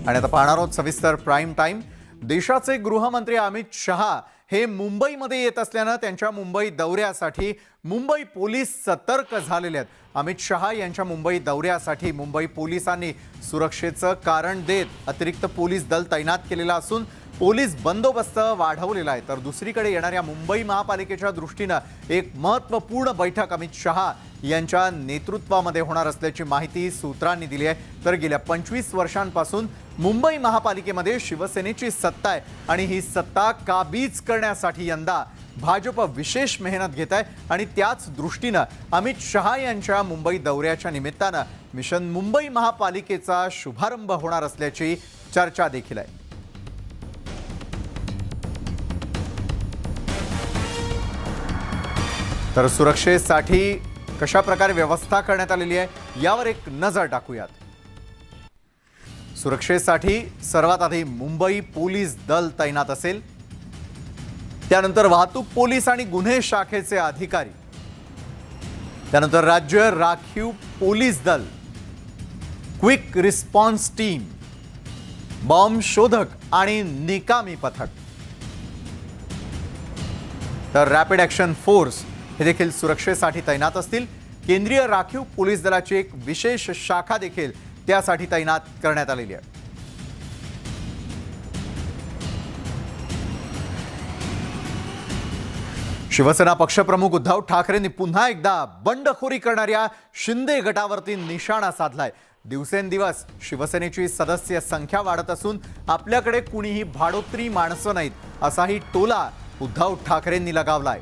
आणि आता पाहणार आहोत सविस्तर प्राईम टाइम। देशाचे गृहमंत्री अमित शहा हे मुंबईमध्ये येत असल्याने त्यांच्या मुंबई दौऱ्यासाठी मुंबई पोलीस सतर्क झालेले आहेत। अमित शहा यांच्या मुंबई दौऱ्यासाठी मुंबई पोलिसांनी सुरक्षेचं कारण देत अतिरिक्त पोलीस दल तैनात केलेला असून पोलीस बंदोबस्त वाढवलेला आहे। तर दुसरीकडे येणाऱ्या मुंबई महापालिकेच्या दृष्टीने एक महत्त्वपूर्ण बैठक अमित शहा यांच्या नेतृत्वामध्ये होणार असल्याची माहिती सूत्रांनी दिली आहे। तर गेल्या 25 वर्षांपासून मुंबई महापालिकेमध्ये शिवसेनेची सत्ता आहे आणि ही सत्ता काबीज करण्यासाठी यंदा भाजप विशेष मेहनत घेत आहे आणि त्याच दृष्टीने अमित शहा यांच्या मुंबई दौऱ्याच्या निमित्ताने मिशन मुंबई महापालिकेचा शुभारंभ होणार असल्याची चर्चा देखील आहे। तर सुरक्षेसाठी कशा प्रकारे व्यवस्था करण्यात आलेली आहे यावर एक नजर टाकूयात। सुरक्षेसाठी सर्वात आधी मुंबई पोलीस दल तैनात असेल, त्यानंतर वाहतूक पोलीस आणि गुन्हे शाखेचे अधिकारी, त्यानंतर राज्य राखीव पोलीस दल, क्विक रिस्पॉन्स टीम, बॉम्ब शोधक आणि निकामी पथक, तर रॅपिड ॲक्शन फोर्स हे देखील सुरक्षेसाठी तैनात असतील। केंद्रीय राखीव पोलीस दलाची एक विशेष शाखा देखील त्यासाठी तैनात करण्यात आलेली आहे। शिवसेना पक्षप्रमुख उद्धव ठाकरेंनी पुन्हा एकदा बंडखोरी करणाऱ्या शिंदे गटावरती निशाणा साधलाय। दिवसेंदिवस शिवसेनेची सदस्य संख्या वाढत असून आपल्याकडे कुणीही भाडोत्री माणसं नाहीत असाही टोला उद्धव ठाकरेंनी लगावलाय।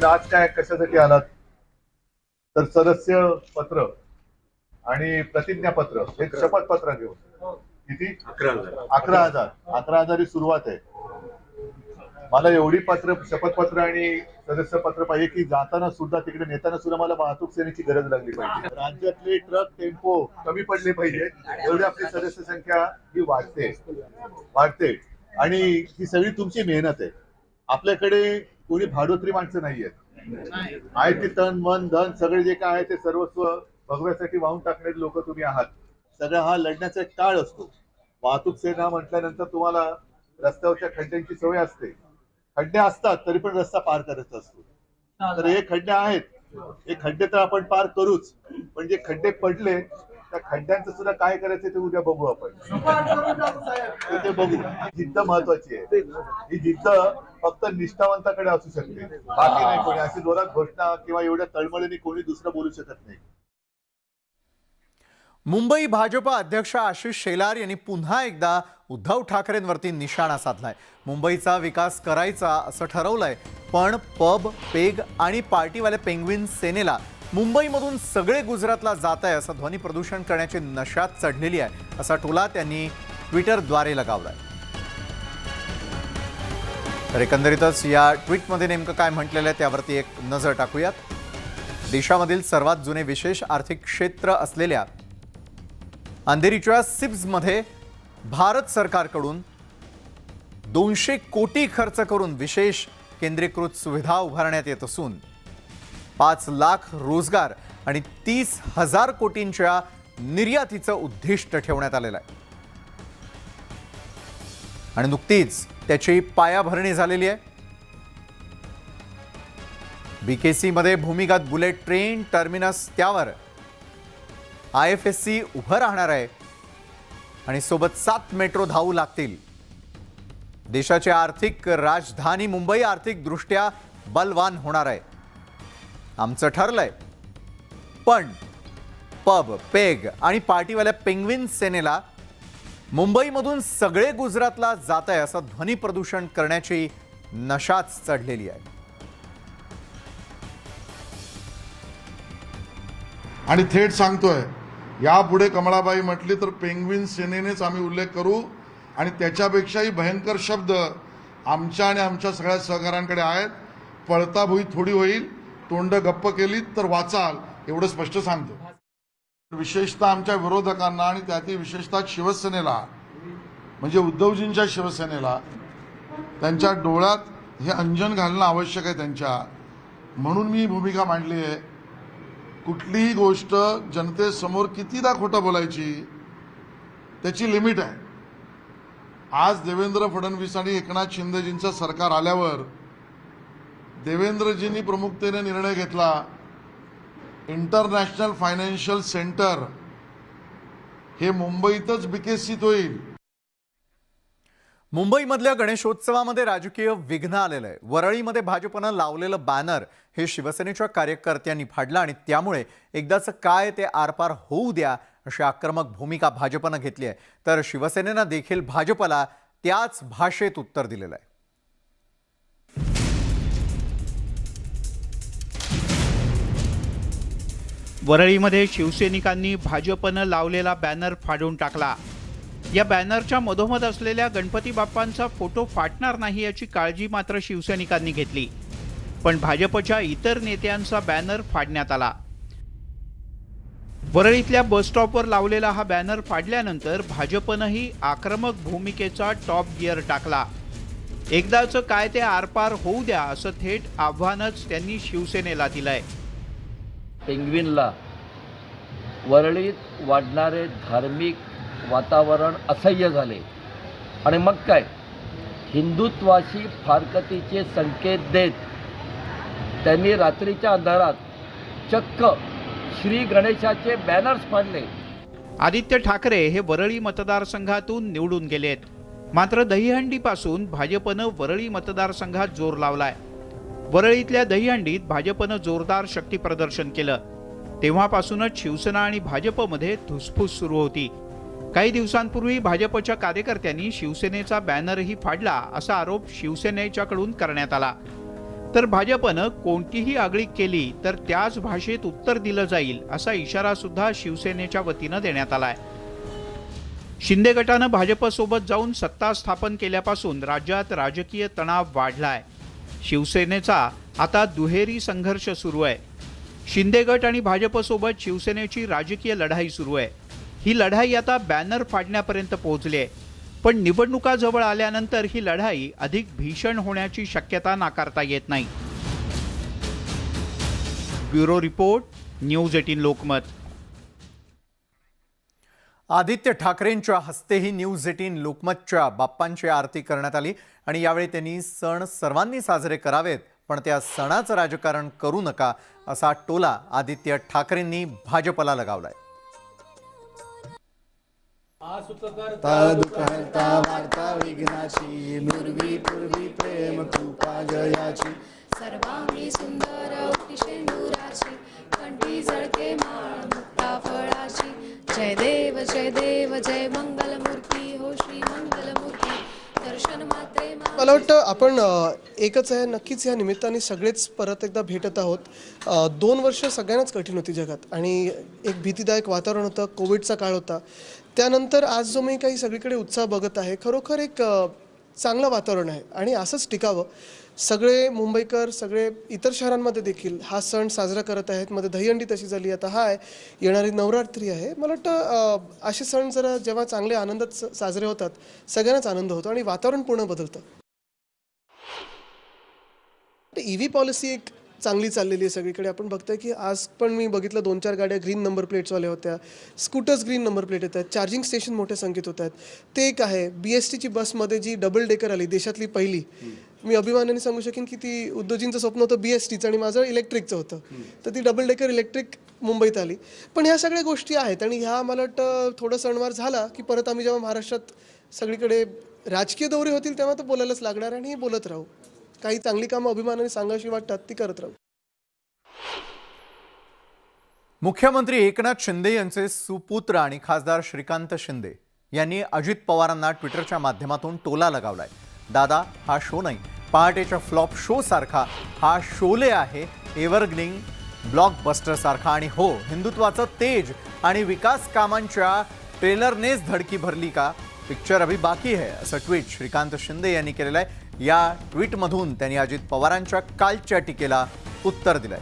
आज काय कशासाठी आलात तर सदस्य पत्र आणि प्रतिज्ञापत्र एक शपथपत्र घेऊन किती 11,000 ही सुरुवात आहे। मला एवढी पत्र शपथपत्र आणि सदस्यपत्र पाहिजे की जाताना सुद्धा तिकडे नेताना सुद्धा मला वाहतूक सेनेची गरज लागली पाहिजे। राज्यातले ट्रक टेम्पो कमी पडले पाहिजे एवढी आपली सदस्य संख्या ही वाढते आणि ही सगळी तुमची मेहनत आहे। आपल्याकडे कोणी भाडोत्री माणसं नाहीयेत, आहे ते तन मन धन सगळे जे काय आहे ते सर्वस्व भगव्यासाठी वाहून टाकणारे लोक तुम्ही आहात। सगळा हा लढण्याचा एक काळ असतो। वाहतूक सेना म्हटल्यानंतर तुम्हाला रस्त्यावरच्या खड्ड्यांची सवय असते, खड्डे असतात तरी पण रस्ता पार करत असतो। तर हे खड्डे आहेत, हे खड्डे तर आपण पार करूच, पण जे खड्डे पडले त्या खड्ड्यांचं सुद्धा काय करायचं ते उद्या बघू आपण, ते बघू। जिद्द महत्वाची आहे, ही जिद्द फक्त निष्ठावंताकडे असू शकते, बाकी नाही कोणी अशी जोरात घोषणा किंवा एवढ्या तळमळीने कोणी दुसरं बोलू शकत नाही। मुंबई भाजप अध्यक्ष आशिष शेलार यांनी पुन्हा एकदा उद्धव ठाकरेंवरती निशाणा साधलाय। मुंबईचा विकास करायचा असं ठरवलंय, पण पब पेग आणि पार्टीवाले पेंग्विन सेनेला मुंबईमधून सगळे गुजरातला जात आहे असं ध्वनी प्रदूषण करण्याची नशात चढलेली आहे असा टोला त्यांनी ट्विटरद्वारे लगावलाय। तर एकंदरीतच या ट्विटमध्ये नेमकं काय म्हटलेलं आहे त्यावरती एक नजर टाकूयात। देशामधील सर्वात जुने विशेष आर्थिक क्षेत्र असलेल्या अंधेरीच्या सिप्समध्ये भारत सरकारकडून 200 कोटी खर्च करून विशेष केंद्रीकृत सुविधा उभारण्यात येत असून 5 लाख रोजगार आणि 30,000 कोटींच्या निर्यातीचं उद्दिष्ट ठेवण्यात आलेलं आहे आणि नुकतीच त्याची पायाभरणी झालेली आहे। बीकेसी मध्ये भूमिगत बुलेट ट्रेन टर्मिनस त्यावर IFSC उभं राहणार आहे आणि सोबत 7 मेट्रो धावू लागतील। देशाची आर्थिक राजधानी मुंबई आर्थिक दृष्ट्या बलवान होणार आहे आमचं ठरलंय, पण पब पेग आणि पार्टीवाल्या पेंग्विन सेनेला मुंबईमधून सगळे गुजरातला जात आहे असं ध्वनी प्रदूषण करण्याची नशाच चढलेली आहे। आणि थेट सांगतोय, यापुढे कमळाबाई म्हटली तर पेंग्विन सेनेनेच आम्ही उल्लेख करू आणि त्याच्यापेक्षाही भयंकर शब्द आमच्या आणि आमच्या सगळ्या सहकाऱ्यांकडे आहेत। पळता भुई थोडी होईल, तोंड गप्प केली तर वाचाल एवढं स्पष्ट सांगतो। विशेषतः आमच्या विरोधकांना आणि त्यातील विशेषतः शिवसेनेला म्हणजे उद्धवजींच्या शिवसेनेला त्यांच्या डोळ्यात हे अंजन घालणं आवश्यक आहे त्यांच्या म्हणून मी भूमिका मांडली आहे. कुठलीही गोष्ट जनतेसमोर कितीदा खोटं बोलायची त्याची लिमिट आहे. आज देवेंद्र फडणवीस आणि एकनाथ शिंदेजींचं सरकार आल्यावर देवेंद्रजींनी प्रमुखतेने निर्णय घेतला, इंटरनॅशनल फायनान्शियल सेंटर हे मुंबईतच विकसित होईल. मुंबईमधल्या गणेशोत्सवामध्ये राजकीय विघ्न आलेलं आहे. वरळीमध्ये भाजपनं लावलेलं बॅनर हे शिवसेनेच्या कार्यकर्त्यांनी फाडलं आणि त्यामुळे एकदाचं काय ते आरपार होऊ द्या अशी आक्रमक भूमिका भाजपनं घेतली आहे. तर शिवसेनेनं देखील भाजपला त्याच भाषेत उत्तर दिलेलं आहे. वरळीमध्ये शिवसैनिकांनी भाजपनं लावलेला बॅनर फाडून टाकला. या बॅनरच्या मधोमध असलेल्या गणपती बाप्पांचा फोटो फाटणार नाही याची काळजी मात्र शिवसैनिकांनी घेतली, पण भाजपच्या इतर नेत्यांचा बॅनर फाडण्यात आला. वरळीतल्या बस स्टॉपवर लावलेला हा बॅनर फाडल्यानंतर भाजपनंही आक्रमक भूमिकेचा टॉप गिअर टाकला. एकदाचं काय ते आरपार होऊ द्या असं थेट आव्हानच त्यांनी शिवसेनेला दिलंय. पेंग्विनला वरळीत वाढणारे धार्मिक वातावरण असह्य झाले आणि मग काय हिंदुत्वाशी फारकतीचे संकेत देत त्यांनी रात्रीच्या अंधारात चक्क श्री गणेशाचे बॅनर्स फाडले. आदित्य ठाकरे हे वरळी मतदारसंघातून निवडून गेलेत, मात्र दहीहंडीपासून भाजपनं वरळी मतदारसंघात जोर लावलाय. वरळीतल्या दहीहंडीत भाजपनं जोरदार शक्ती प्रदर्शन केलं. तेव्हापासूनच शिवसेना आणि भाजपमध्ये धुसफूस सुरू होती. काही दिवसांपूर्वी भाजपच्या कार्यकर्त्यांनी शिवसेनेचा बॅनरही फाडला असा आरोप शिवसेनेच्याकडून करण्यात आला. तर भाजपनं कोणतीही आगळीक केली तर त्याच भाषेत उत्तर दिलं जाईल असा इशारा सुद्धा शिवसेनेच्या वतीनं देण्यात आलाय. शिंदे गटानं भाजपसोबत जाऊन सत्ता स्थापन केल्यापासून राज्यात राजकीय तणाव वाढलाय. शिवसेनेचा आता दुहेरी संघर्ष सुरू आहे. शिंदे गट आणि भाजपसोबत शिवसेनेची राजकीय लढाई सुरू आहे. ही लढाई आता बॅनर फाडण्यापर्यंत पोहोचली आहे, पण निवडणुका जवळ आल्यानंतर ही लढाई अधिक भीषण होण्याची शक्यता नाकारता येत नाही. Bureau report, news 18 Lokmat. Aditya ठाकरेंच्या हस्तेही न्यूज 18 लोकमतच्या बाप्पांची आरती करण्यात आली आणि यावेळी त्यांनी सण सर्वांनी साजरे करावेत, पण त्या सणाचं राजकारण करू नका असा टोला आदित्य ठाकरेंनी भाजपला लगावलाय. दुःखहर्ता वार्ता विघ्नाची पूर्वी पूर्वी प्रेम कृपा जयाची सर्वांगी सुंदर शेंडुराची कंठी जळके माळ मुक्ता फळाची जय देव जय मंगलमूर्ती हो श्री मंगलमूर्ती दर्शन मात्रे. मला वाटतं आपण एकच आहे, नक्कीच या निमित्ताने सगळेच परत एकदा भेटत आहोत. 2 वर्ष सगळ्यांनाच कठीण होती जगात आणि एक भीतीदायक वातावरण होतं, कोविडचा काळ होता. त्यानंतर आज जो मी काही सगळीकडे उत्साह बघत आहे, खरोखर एक चांगलं वातावरण आहे आणि असंच टिकावं. सगळे मुंबईकर, सगळे इतर शहरांमध्ये देखील हा सण साजरा करत आहेत. मध्ये दहीहंडी तशी झाली, आता हा आहे, येणारी नवरात्री आहे. मला वाटतं असे सण जरा जेव्हा चांगले आनंदात साजरे होतात सगळ्यांनाच आनंद होतो आणि वातावरण पूर्ण बदलतं. EV पॉलिसी एक चांगली चाललेली आहे सगळीकडे. आपण बघतोय की आज पण मी बघितलं 2-4 गाड्या ग्रीन नंबर प्लेट्सवाल्या होत्या, स्कूटर्स ग्रीन नंबर प्लेट येत आहेत, चार्जिंग स्टेशन मोठ्या संख्येत होत आहेत. ते एक आहे. BSTची बसमध्ये जी डबल डेकर आली, देशातली पहिली. मी अभिमानाने सांगू शकेन की ती उद्योजींचं स्वप्न होतं BSTचं आणि माझं इलेक्ट्रिकचं होतं, तर ती डबल डेकर इलेक्ट्रिक मुंबईत आली. पण ह्या सगळ्या गोष्टी आहेत आणि ह्या मला वाटतं थोडं सणवार झाला की परत आम्ही जेव्हा महाराष्ट्रात सगळीकडे राजकीय दौरे होतील तेव्हा तर बोलायलाच लागणार आणि बोलत राहू. काही चांगली कामं अभिमानाने सांगावी वाटतात ती करत राहू. मुख्यमंत्री एकनाथ शिंदे यांचे सुपुत्र आणि खासदार श्रीकांत शिंदे यांनी अजित पवारांना ट्विटरच्या माध्यमातून टोला लगावलाय. दादा, हा शो नाही, पहाटेच्या फ्लॉप शो सारखा हा शोले आहे, एव्हरग्रीन ब्लॉकबस्टर सारखा. आणि हो, हिंदुत्वाचं तेज आणि विकास कामांच्या ट्रेलरनेच धडकी भरली का, पिक्चर अभी बाकी है, असं ट्विट श्रीकांत शिंदे यांनी केलेलं आहे. या ट्विटमधून त्यांनी अजित पवारांच्या कालच्या टीकेला उत्तर दिलंय.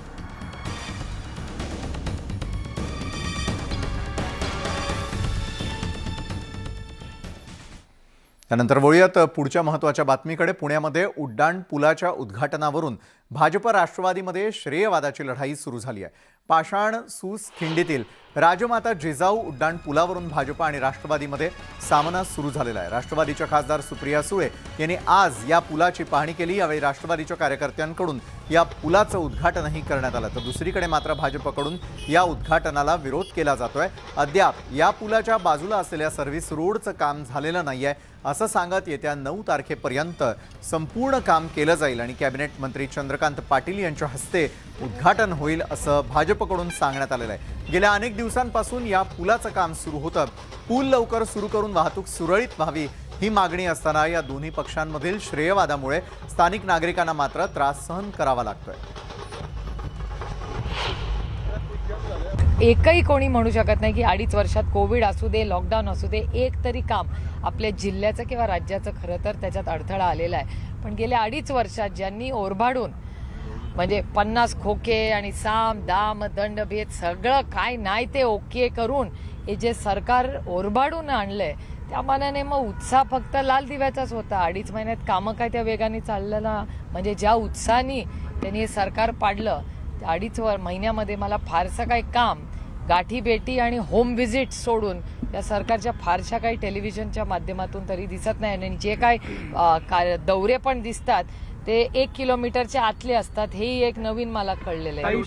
त्यानंतर वळूयात पुढच्या महत्त्वाच्या बातमीकडे. पुण्यामध्ये उड्डाण पुलाच्या उद्घाटनावरून भाजप राष्ट्रवादीमध्ये श्रेयवादाची लढाई सुरू झाली आहे. पाषाण सूस खिंडीतील राजमाता जिजाऊ उड्डाण पुलावरून भाजप आणि राष्ट्रवादीमध्ये सामना सुरू झालेला आहे. राष्ट्रवादीच्या खासदार सुप्रिया सुळे यांनी आज या पुलाची पाहणी केली. यावेळी राष्ट्रवादीच्या कार्यकर्त्यांकडून या पुलाचं उद्घाटनही करण्यात आलं. तर दुसरीकडे मात्र भाजपकडून या उद्घाटनाला विरोध केला जातोय. अद्याप या पुलाच्या बाजूला असलेल्या सर्व्हिस रोडचं काम झालेलं नाहीये असं सांगत येत्या 9 तारखेपर्यंत संपूर्ण काम केलं जाईल आणि कॅबिनेट मंत्री चंद्रकांत पाटील यांच्या हस्ते उद्घाटन होईल असं भाजपकडून सांगण्यात आलेलं आहे. गेल्या अनेक दिवसांपासून या पुलाचं काम सुरू होतं. पूल लवकर सुरू करून वाहतूक सुरळीत व्हावी ही मागणी असताना या दोन्ही पक्षांमधील श्रेयवादामुळे स्थानिक नागरिकांना मात्र त्रास सहन करावा लागतोय. एकही कोणी म्हणू शकत नाही की 2.5 वर्षात कोविड असू दे, लॉकडाऊन असू दे, एक तरी काम आपल्या जिल्ह्याचं किंवा राज्याचं खरं तर त्याच्यात अडथळा आलेला आहे. पण गेल्या 2.5 वर्षात ज्यांनी ओरबाडून म्हणजे 50 खोके आणि साम दाम दंडभेद सगळं काय नाही ते ओके करून हे जे सरकार ओरबाडून आणलंय त्या मानाने मग उत्साह फक्त लाल दिव्याचाच होता. 2.5 महिन्यात कामं काय त्या वेगाने चाललेलं म्हणजे ज्या उत्साहाने त्यांनी हे सरकार पाडलं त्या 2.5 महिन्यामध्ये मला फारसं काही काम गाठी भेटी आणि होम व्हिजिट सोडून या सरकारच्या फारशा काही टेलिव्हिजनच्या माध्यमातून तरी दिसत नाही. आणि जे काय दौरे पण दिसतात ते 1 किलोमीटरच्या आतले असतात. हेही एक नवीन मला कळलेलं आहे.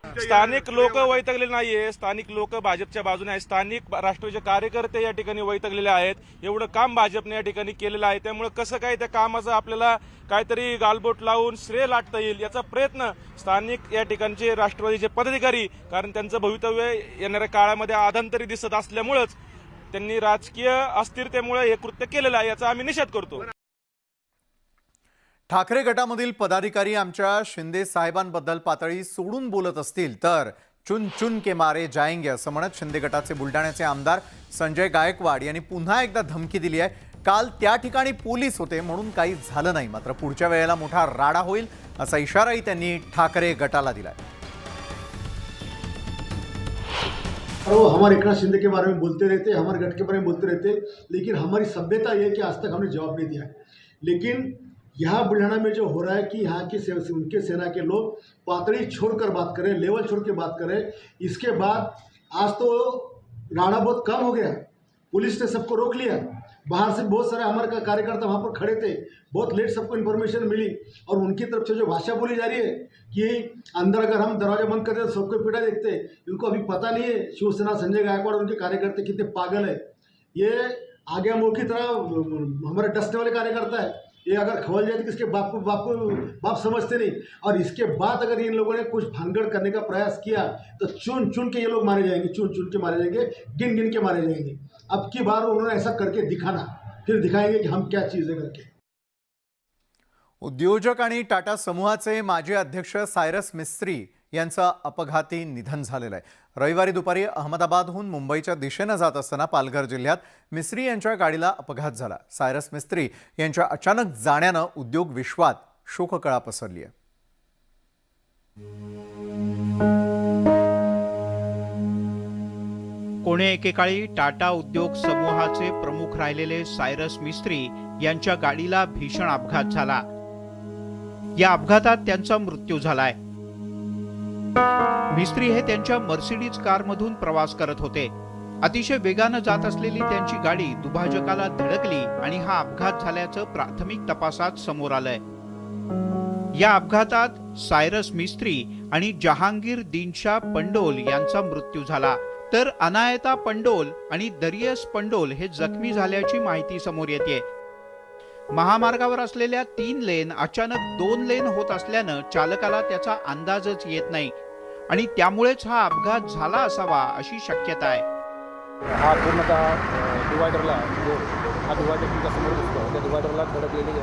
स्थानिक लोक वैतागलेले नाहीये. स्थानिक लोक भाजपच्या बाजूने आहेत. स्थानिक राष्ट्रवादीचे कार्यकर्ते या ठिकाणी वैतागलेले आहेत. एवढं काम भाजपने या ठिकाणी केलेलं आहे. त्यामुळे कसं काय त्या कामाचं आपल्याला काहीतरी गालबोट लावून श्रेय लाटता येईल याचा प्रयत्न स्थानिक या ठिकाणचे राष्ट्रवादीचे पदाधिकारी, कारण त्यांचं भवितव्य येणाऱ्या काळामध्ये आधांतरी दिसत असल्यामुळेच त्यांनी राजकीय अस्थिरतेमुळे हे कृत्य केलेलं आहे याचा आम्ही निषेध करतो. ठाकरे गटामधील पदाधिकारी आमच्या शिंदे साहेबांबद्दल पातळी सोडून बोलत असतील तर चुन चुन के मारे जाएंगे असं म्हणत शिंदे गटाचे बुलढाण्याचे आमदार संजय गायकवाड यांनी पुन्हा एकदा धमकी दिली आहे. काल त्या ठिकाणी पोलीस होते म्हणून काही झालं नाही, मात्र पुढच्या वेळेला मोठा राडा होईल असा इशाराही त्यांनी ठाकरे गटाला दिलाय. वो हमारे एकनाथ शिंदे के बारे में बोलते रहते, हमारे गट के बारे में बोलते रहते, लेकिन हमारी सभ्यता ये है कि आज तक हमने जवाब नहीं दिया है. लेकिन यहाँ बुल्ढाना में जो हो रहा है कि यहाँ की उनके सेना के लोग पातड़ी छोड़कर बात करें, लेवल छोड़ के बात करें. इसके बाद आज तो राणा बहुत कम हो गया. पुलिस ने सबको रोक लिया. बाहर से बहुत सारे हमारे कार्यकर्ता वहाँ पर खड़े थे. बहुत लेट सबको इन्फॉर्मेशन मिली और उनकी तरफ से जो भाषा बोली जा रही है कि अंदर अगर हम दरवाजा बंद करते तो सबको पीटा देखते, इनको अभी पता नहीं है शिवसेना संजय गायकवाड़ और उनके कार्यकर्ते कितने पागल है. ये आगे मुँह की तरह हमारे डसने वाले कार्यकर्ता है. ये अगर खवल जाए तो किसके बाप समझते नहीं. और इसके बाद अगर इन लोगों ने कुछ भानगड़ करने का प्रयास किया तो चुन चुन के ये लोग मारे जाएंगे, चुन चुन के मारे जाएंगे, गिन गिन के मारे जाएंगे. अब की बार उन्होंने ऐसा करके दिखाना, फिर दिखाएंगे कि हम क्या चीज़ है करके. उद्योजक आणि टाटा समूहाचे माजी अध्यक्ष सायरस मिस्त्री यांचं अपघाती निधन झालेलं आहे. रविवारी दुपारी अहमदाबादहून मुंबईच्या दिशेनं जात असताना पालघर जिल्ह्यात मिस्त्री यांच्या गाडीला अपघात झाला. सायरस मिस्त्री यांच्या अचानक जाण्यानं उद्योग विश्वात शोककळा पसरली आहे. कोणे एकेकाळी टाटा उद्योग समूहाचे प्रमुख राहिलेले सायरस मिस्त्री यांच्या गाडीला भीषण अपघात झाला. या अपघातात त्यांचा मृत्यू झालाय. मिस्त्री हे त्यांच्या मर्सिडीज कारमधून प्रवास करत होते. अतिशय वेगानं जात असलेली त्यांची गाडी दुभाजकाला धडकली आणि हा अपघात झाल्याचं प्राथमिक तपासात समोर आलंय. या अपघातात सायरस मिस्त्री आणि जहांगीर दिनशा पंडोल यांचा मृत्यू झाला, तर अनायता पंडोल आणि दरियस पंडोल हे जखमी झाल्याची माहिती समोर येते. महामार्गावर असलेल्या 3 लेन अचानक 2 लेन होत असल्यानं चालकाला त्याचा अंदाजच येत नाही आणि त्यामुळेच हा अपघात झाला असावा अशी शक्यता आहे. हा पूर्णतः डिवायडरला हा डिवायडर तुमच्या समोर दिसतो त्या डिवायडरला धडकलेली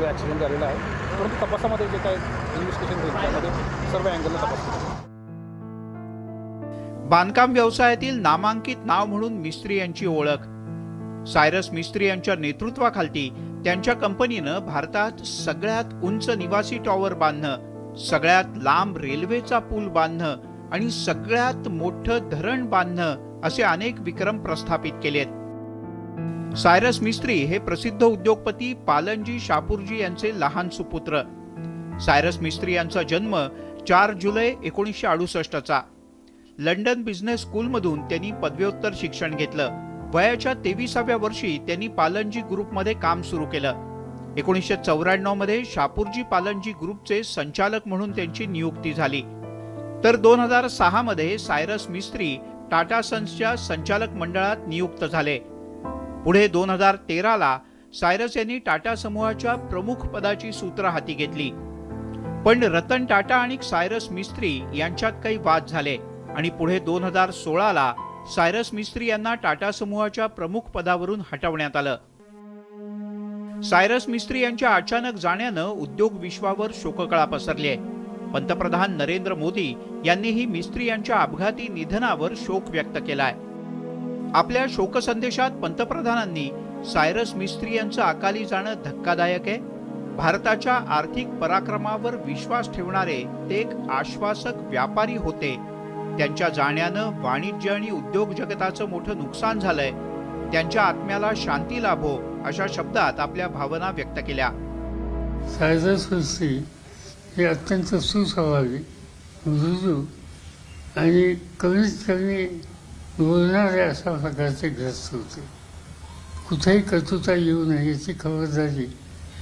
ॲक्सिडेंट झालेला आहे. परंतु तपासामध्ये जे काय इन्व्हेस्टिगेशन होईल त्यामध्ये सर्व अँगलला तपास. बांधकाम व्यवसायातील नामांकित नाव म्हणून मिस्त्री यांची ओळख. सायरस मिस्त्री यांच्या नेतृत्वाखाली त्यांच्या कंपनीनं भारतात सगळ्यात उंच निवासी टॉवर बांधणं, सगळ्यात लांब रेल्वेचा पूल बांधणं आणि सगळ्यात मोठं धरण बांधणं असे अनेक विक्रम प्रस्थापित केलेत. सायरस मिस्त्री हे प्रसिद्ध उद्योगपती पालनजी शापूरजी यांचे लहान सुपुत्र. सायरस मिस्त्री यांचा जन्म 4 जुलै 1968चा. लंडन बिझनेस स्कूलमधून त्यांनी पदव्युत्तर शिक्षण घेतलं. वयाच्या 23व्या वर्षी त्यांनी पालनजी ग्रुपमध्ये काम सुरू केलं. 1994 मध्ये शापूरजी पालनजी ग्रुपचे संचालक म्हणून त्यांची नियुक्ती झाली. तर 2006 मध्ये सायरस मिस्त्री टाटा सन्सच्या संचालक मंडळात नियुक्त झाले. पुढे 2013ला सायरस यांनी टाटा समूहाच्या प्रमुख पदाची सूत्र हाती घेतली. पण रतन टाटा आणि सायरस मिस्त्री यांच्यात काही वाद झाले आणि पुढे 2016ला सायरस मिस्त्री यांना टाटा समूहाच्या प्रमुख पदावरून हटवण्यात आलं. सायरस मिस्त्री यांच्या अचानक जाण्यानं उद्योग विश्वावर शोककळा पसरली आहे. पंतप्रधान नरेंद्र मोदी यांनीही मिस्त्री यांच्या अपघाती निधनावर शोक व्यक्त केलाय. आपल्या शोकसंदेशात पंतप्रधानांनी सायरस मिस्त्री यांचं अकाली जाणं धक्कादायक आहे. भारताच्या आर्थिक पराक्रमावर विश्वास ठेवणारे ते एक आश्वासक व्यापारी होते. त्यांच्या जाण्यानं वाणिज्य आणि उद्योग जगताचं मोठं नुकसान झालंय. त्यांच्या आत्म्याला शांती लाभो अशा शब्दात आपल्या भावना व्यक्त केल्या. सायरस मिस्त्री हे अत्यंत सुस्वभावी, मृदू आणि कमीत कमी बोलणारे अशा प्रकारचे ग्रस्त होते. कुठेही कटुता येऊ नये याची खबरदारी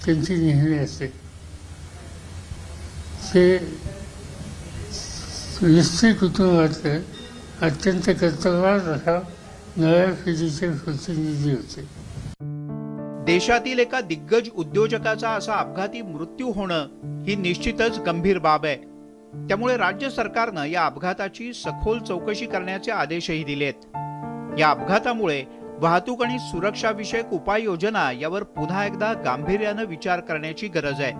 त्यांची नेहमी असते. ते मिस्त्री कुटुंबातले अत्यंत कर्तव्यवान अशा नव्या पिढीचे प्रतिनिधी होते. देशातील एका दिग्गज उद्योजकाचा असा अपघाती मृत्यू होणं ही निश्चितच गंभीर बाब आहे. त्यामुळे राज्य सरकारनं या अपघाताची सखोल चौकशी करण्याचे आदेशही दिलेत. या अपघातामुळे वाहतूक आणि सुरक्षा विषयक उपाययोजना यावर पुन्हा एकदा गांभीर्यानं विचार करण्याची गरज आहे.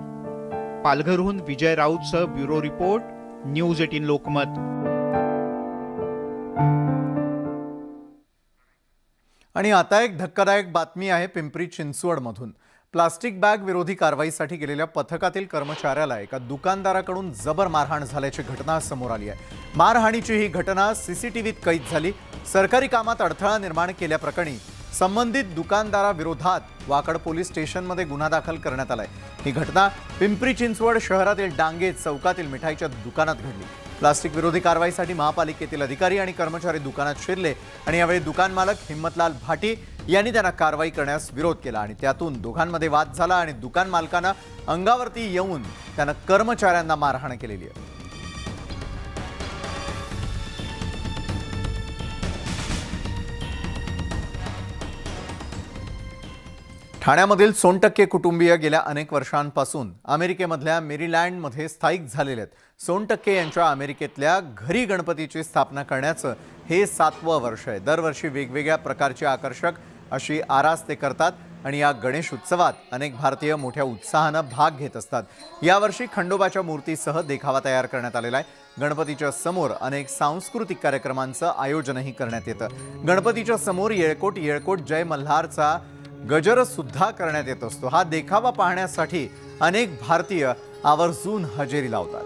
पालघरहून विजय राऊतसह ब्युरो रिपोर्ट, न्यूज 18 लोकमत. आणि आता एक धक्कादायक बातमी आहे पिंपरी चिंचवडमधून. प्लास्टिक बॅग विरोधी कारवाईसाठी गेलेल्या पथकातील कर्मचाऱ्याला एका दुकानदाराकडून जबर मारहाण झाल्याची घटना समोर आली आहे. मारहाणीची ही घटना सीसीटीव्हीत कैद झाली. सरकारी कामात अडथळा निर्माण केल्याप्रकरणी संबंधित दुकानदाराविरोधात वाकड पोलीस स्टेशनमध्ये गुन्हा दाखल करण्यात आलाय. ही घटना पिंपरी चिंचवड शहरातील डांगे चौकातील मिठाईच्या दुकानात घडली. प्लास्टिक विरोधी कारवाईसाठी महापालिकेतील अधिकारी आणि कर्मचारी दुकानात शिरले आणि यावेळी दुकान मालक हिम्मतलाल भाटी यांनी त्यांना कारवाई करण्यास विरोध केला आणि त्यातून दोघांमध्ये वाद झाला आणि दुकान मालकांना अंगावरती येऊन त्यानं कर्मचाऱ्यांना मारहाण केलेली आहे. ठाण्यामधील सोनटक्के कुटुंबीय गेल्या अनेक वर्षांपासून अमेरिकेमधल्या मेरीलँडमध्ये स्थायिक झालेले आहेत. सोनटक्के यांच्या अमेरिकेतल्या घरी गणपतीची स्थापना करण्याचं हे 7वं वर्ष आहे. दरवर्षी वेगवेगळ्या प्रकारची आकर्षक अशी आरास ते करतात आणि या गणेश उत्सवात अनेक भारतीय मोठ्या उत्साहानं भाग घेत असतात. यावर्षी खंडोबाच्या मूर्तीसह देखावा तयार करण्यात आलेला आहे. गणपतीच्या समोर अनेक सांस्कृतिक कार्यक्रमांचं आयोजनही करण्यात येतं. गणपतीच्या समोर येळकोट येळकोट जय मल्हारचा गजर सुद्धा करण्यात येत असतो. हा देखावा पाहण्यासाठी अनेक भारतीय आवर्जून हजेरी लावतात.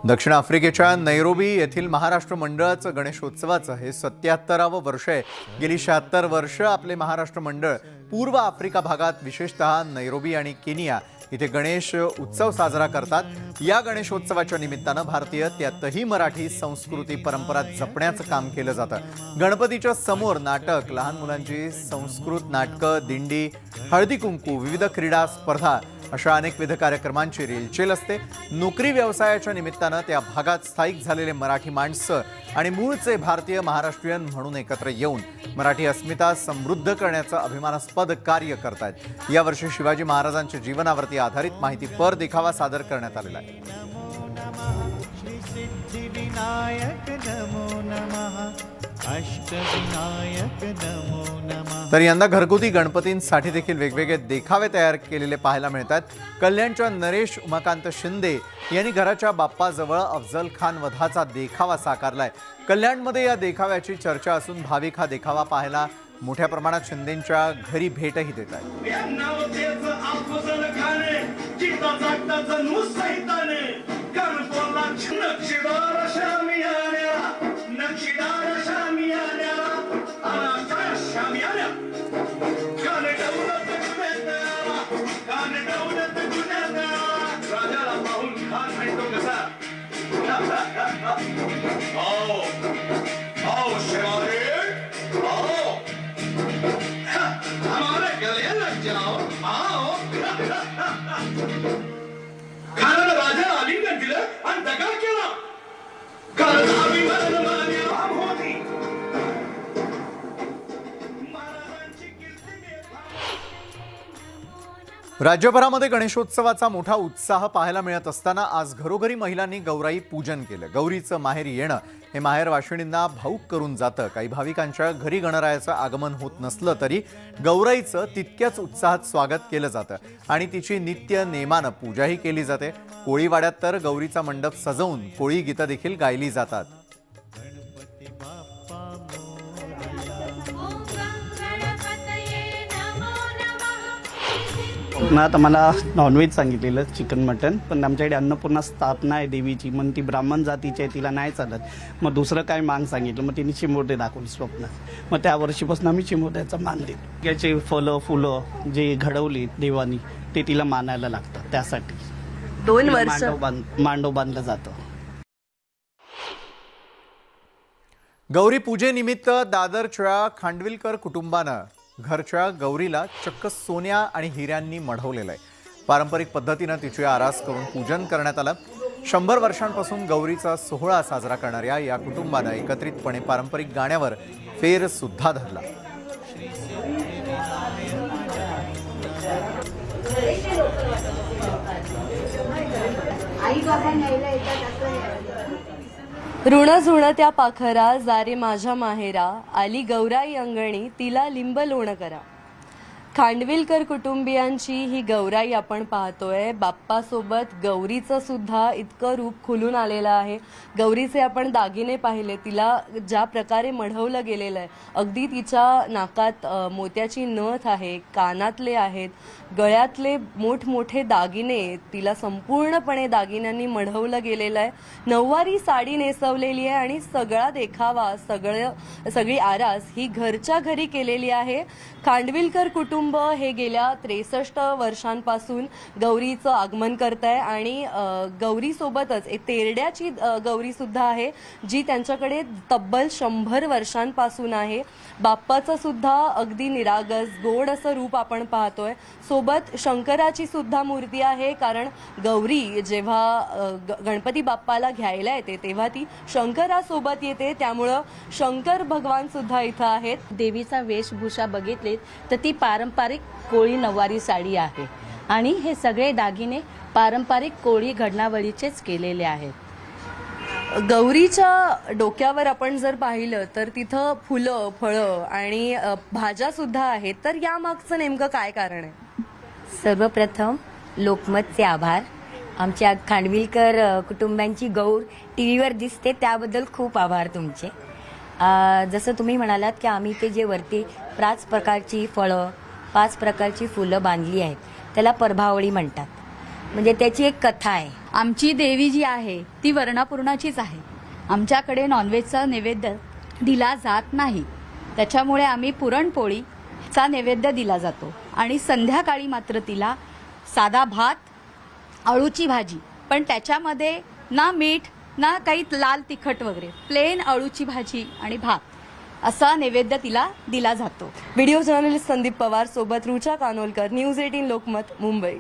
दक्षिण आफ्रिकेच्या नैरोबी येथील महाराष्ट्र मंडळाचं गणेशोत्सवाचं हे 77वं वर्ष आहे. गेली 76 वर्ष आपले महाराष्ट्र मंडळ पूर्व आफ्रिका भागात विशेषतः नैरोबी आणि केनिया इथे गणेश उत्सव साजरा करतात. या गणेशोत्सवाच्या निमित्तानं भारतीय त्यातही मराठी संस्कृती परंपरा जपण्याचं काम केलं जातं. गणपतीच्या समोर नाटक, लहान मुलांची संस्कृत नाटकं, दिंडी, हळदी कुंकू, विविध क्रीडा स्पर्धा अशा अनेकविध कार्यक्रमांची रेलचेल असते. नोकरी व्यवसायाच्या निमित्तानं त्या भागात स्थायिक झालेले मराठी माणसं आणि मूळचे भारतीय महाराष्ट्रीयन म्हणून एकत्र येऊन मराठी अस्मिता समृद्ध करण्याचं अभिमानास्पद कार्य करतात. यावर्षी शिवाजी महाराजांच्या जीवनावरती आधारित माहितीपर देखावा सादर करण्यात आलेला आहे. तर यंदा घरगुती गणपतींसाठी देखील वेगवेगळे देखावे तयार केलेले पाहायला मिळतात. कल्याणच्या नरेश उमाकांत शिंदे यांनी घराच्या बाप्पाजवळ अफजल खान वधाचा देखावा साकारलाय. कल्याणमध्ये या देखाव्याची चर्चा असून भाविक हा देखावा पाहायला मोठ्या प्रमाणात शिंदेंच्या घरी भेटही देत आहेत. नक्षीदार राज्यभरामध्ये गणेशोत्सवाचा मोठा उत्साह पाहायला मिळत असताना आज घरोघरी महिलांनी गौराई पूजन केलं. गौरीचं माहेरी येणं हे माहेर वाशिणींना भावूक करून जातं. काही भाविकांच्या घरी गणरायाचं आगमन होत नसलं तरी गौराईचं तितक्याच उत्साहात स्वागत केलं जातं आणि तिची नित्य नेमानं पूजाही केली जाते. कोळीवाड्यात तर गौरीचा मंडप सजवून कोळी गीतं देखील गायली जातात. कोकणात आम्हाला नॉनव्हेज सांगितलेलं चिकन मटन, पण आमच्याकडे अन्नपूर्णा स्थापना आहे देवीची, मग ती ब्राह्मण जातीची आहे, तिला नाही चालत. मग दुसरं काय मांग सांगितलं, मग तिने चिमोटे दाखवले स्वप्नात. मग त्या वर्षीपासून आम्ही चिमोट्याचा मान देतो. याचे फळं फुलं जे घडवली देवानी ते तिला मानायला लागतात. त्यासाठी 2 वर्ष मांडव बांधलं जातं. गौरी पूजेनिमित्त दादरच्या खांडविलकर कुटुंबानं घरच्या गौरीला चक्क सोन्या आणि हिऱ्यांनी मढवलेलं आहे. पारंपरिक पद्धतीनं तिची आरास करून पूजन करण्यात आलं. 100 वर्षांपासून गौरीचा सोहळा साजरा करणाऱ्या या कुटुंबानं एकत्रितपणे पारंपरिक गाण्यावर फेर सुद्धा धरला. ऋण झुणत्या पाखरा जारे माझ्या माहेरा, आली गौराई अंगणी तिला लिंब लोण करा. खांडविलकर कुटुंबियांची ही गौराई आपण पाहतोय. बाप्पासोबत गौरीचं सुद्धा इतकं रूप खुलून आलेलं आहे. गौरीचे आपण दागिने पाहिले, तिला ज्या प्रकारे मढवलं गेलेलं आहे, अगदी तिच्या नाकात मोत्याची नथ आहे, कानातले आहेत, गळ्यातले मोठमोठे दागिने, तिला संपूर्णपणे दागिन्यांनी मढवलं गेलेलं आहे. नऊवारी साडी नेसवलेली आहे आणि सगळा देखावा, सगळी आरास ही घरच्या घरी केलेली आहे. खांडविलकर कुटुंब हे गेल्या 63 वर्षांपासून गौरीचं आगमन करत आहे आणि गौरीसोबतच एक तेरड्याची गौरी सुद्धा आहे जी त्यांच्याकडे तब्बल 100 वर्षांपासून आहे. बाप्पाचं सुद्धा अगदी निरागस गोड असं रूप आपण पाहतोय. सोबत शंकराची सुद्धा मूर्ती आहे, कारण गौरी जेव्हा गणपती बाप्पाला घ्यायला येते तेव्हा ती शंकरासोबत येते, त्यामुळं शंकर भगवान सुद्धा इथं आहेत. देवीचा वेशभूषा बघितलीत तर ती पारंपरिक कोळी नऊवारी साडी आहे आणि हे सगळे दागिने पारंपरिक कोळी घडणावळीचेच केलेले आहेत. गौरीच्या डोक्यावर आपण जर पाहिलं तर तिथं फुलं, फळं आणि भाज्या सुद्धा आहेत. तर यामागचं नेमकं काय कारण आहे? सर्वप्रथम लोकमतचे आभार. आमच्या खांडविलकर कुटुंबांची गौर टीव्हीवर दिसते त्याबद्दल खूप आभार तुमचे. जसं तुम्ही म्हणालात की आम्ही ते जे वरती 5 प्रकारची फळं, 5 प्रकारची फुलं बांधली आहेत त्याला प्रभावळी म्हणतात. म्हणजे त्याची एक कथा आहे. आमची देवी जी आहे ती वर्णापूर्णाचीच आहे. आमच्याकडे नॉनव्हेजचा नैवेद्य दिला जात नाही, त्याच्यामुळे आम्ही पुरणपोळीचा नैवेद्य दिला जातो आणि संध्याकाळी मात्र तिला साधा भात, अळूची भाजी, पण त्याच्यामध्ये ना मीठ ना काही लाल तिखट वगैरे, प्लेन अळूची भाजी आणि भात असा नैवेद्य तिला दिला जातो. व्हिडिओ जर्नलिस्ट संदीप पवार सोबत रुचा कानोलकर, न्यूज 18 लोकमत, मुंबई.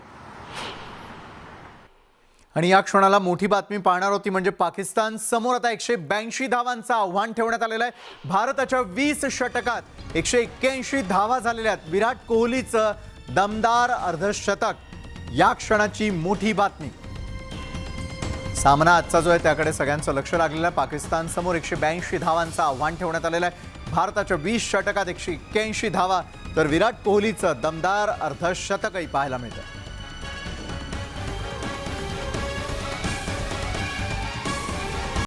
आणि या क्षणाला मोठी बातमी पाहणार होती, म्हणजे पाकिस्तान समोर आता 182 धावांचं आव्हान ठेवण्यात आलेलं आहे. भारताच्या 20 षटकात 181 धावा झालेल्या आहेत. विराट कोहलीचं दमदार अर्धशतक या क्षणाची मोठी बातमी. सामना आजचा जो आहे त्याकडे सगळ्यांचं लक्ष लागलेलं आहे. पाकिस्तान समोर 182 धावांचं आव्हान ठेवण्यात आलेलं आहे. भारताच्या 20 षटकात 181 धावा, तर विराट कोहलीचं दमदार अर्धशतकही पाहायला मिळतं.